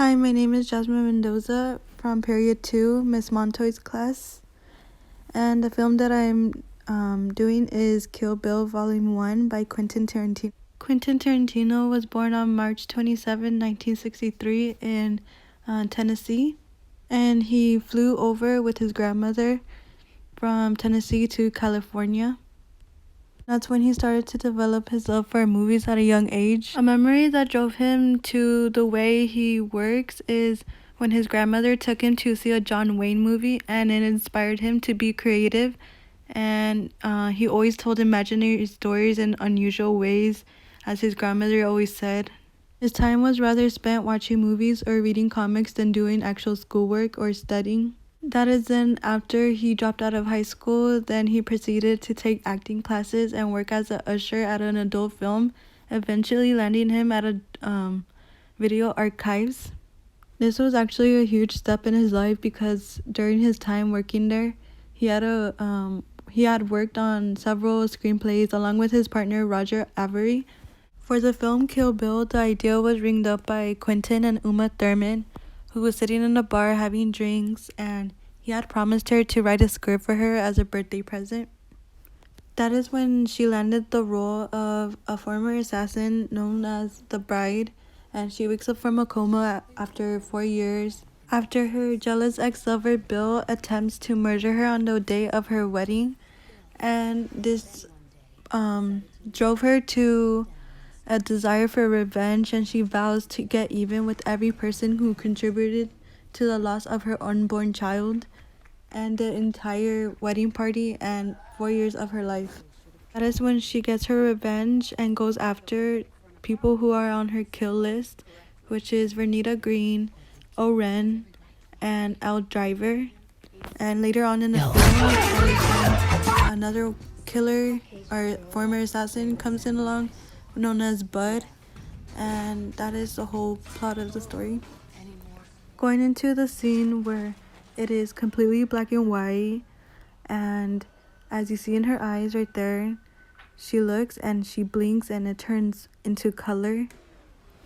Hi, my name is Jasmine Mendoza from Period 2, Miss Montoy's class. And the film that I'm doing is Kill Bill Volume 1 by Quentin Tarantino. Quentin Tarantino was born on March 27, 1963 in Tennessee. And he flew over with his grandmother from Tennessee to California. That's when he started to develop his love for movies at a young age. A memory that drove him to the way he works is when his grandmother took him to see a John Wayne movie, and it inspired him to be creative. And he always told imaginary stories in unusual ways, as his grandmother always said. His time was rather spent watching movies or reading comics than doing actual schoolwork or studying. That is then after he dropped out of high school, then he proceeded to take acting classes and work as an usher at an adult film, eventually landing him at a video archives. This was actually a huge step in his life because during his time working there, he had worked on several screenplays along with his partner Roger Avery. For the film Kill Bill, the idea was ringed up by Quentin and Uma Thurman, who was sitting in a bar having drinks, and he had promised her to write a script for her as a birthday present. That is when she landed the role of a former assassin known as the Bride, and she wakes up from a coma after 4 years after her jealous ex-lover Bill attempts to murder her on the day of her wedding, and this drove her to a desire for revenge, and she vows to get even with every person who contributed to the loss of her unborn child and the entire wedding party and 4 years of her life. That is when she gets her revenge and goes after people who are on her kill list, which is Vernita Green, O-Ren, and Al Driver. And later on in the film, another killer or former assassin comes in along, known as Bud, and that is the whole plot of the story. Going into the scene where it is completely black and white, and as you see in her eyes right there, she looks and she blinks and it turns into color.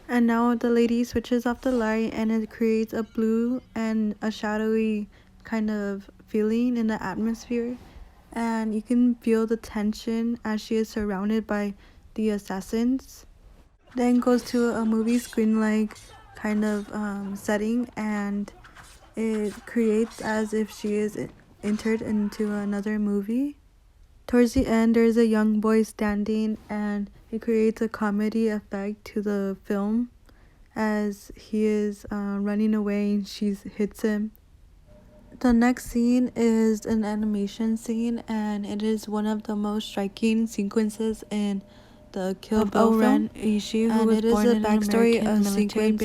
And now the lady switches off the light and it creates a blue and a shadowy kind of feeling in the atmosphere, and you can feel the tension as she is surrounded by the assassins. Then goes to a movie screen like kind of setting, and it creates as if she is entered into another movie. Towards the end, there's a young boy standing, and it creates a comedy effect to the film as he is running away and she hits him. The next scene is an animation scene, and it is one of the most striking sequences in the Kill Bill film. Ishii, who was born in a backstory of sequence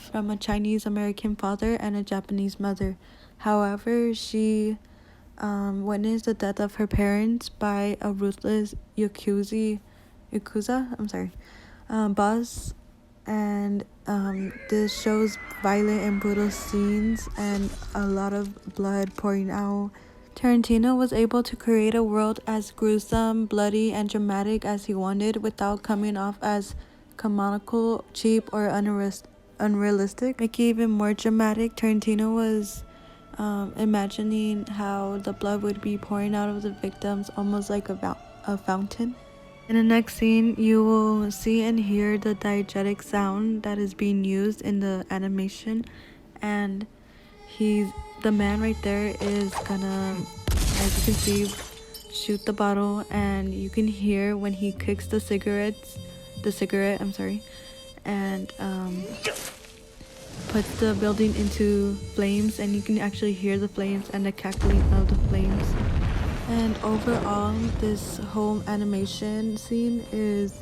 from a Chinese American father and a Japanese mother. However, she witnessed the death of her parents by a ruthless yakuza boss, and this shows violent and brutal scenes and a lot of blood pouring out. Tarantino was able to create a world as gruesome, bloody, and dramatic as he wanted without coming off as comical, cheap, or unrealistic. Making it even more dramatic, Tarantino was imagining how the blood would be pouring out of the victims almost like a fountain. In the next scene, you will see and hear the diegetic sound that is being used in the animation, and the man right there is gonna, as you can see, shoot the bottle, and you can hear when he kicks the cigarette, and puts the building into flames, and you can actually hear the flames and the cackling of the flames. And overall, this whole animation scene is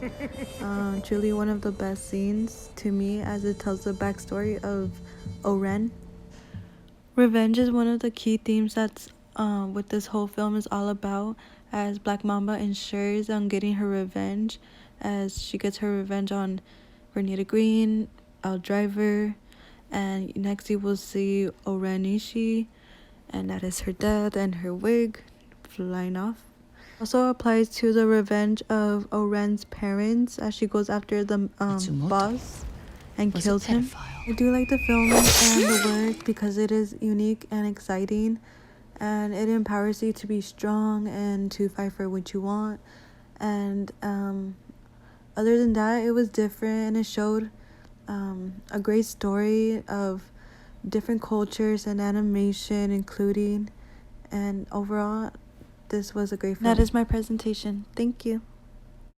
truly one of the best scenes to me, as it tells the backstory of O-Ren. Revenge is one of the key themes that's what this whole film is all about, as Black Mamba ensures on getting her revenge, as she gets her revenge on Vernita Green, Al Driver, and next you will see O-Ren Ishii, and that is her death and her wig flying off. Also applies to the revenge of O-Ren's parents as she goes after the boss, and kills him. I do like the film and the work because it is unique and exciting, and it empowers you to be strong and to fight for what you want. And other than that, it was different, and it showed a great story of different cultures and animation including, and overall this was a great film. That is my presentation. Thank you.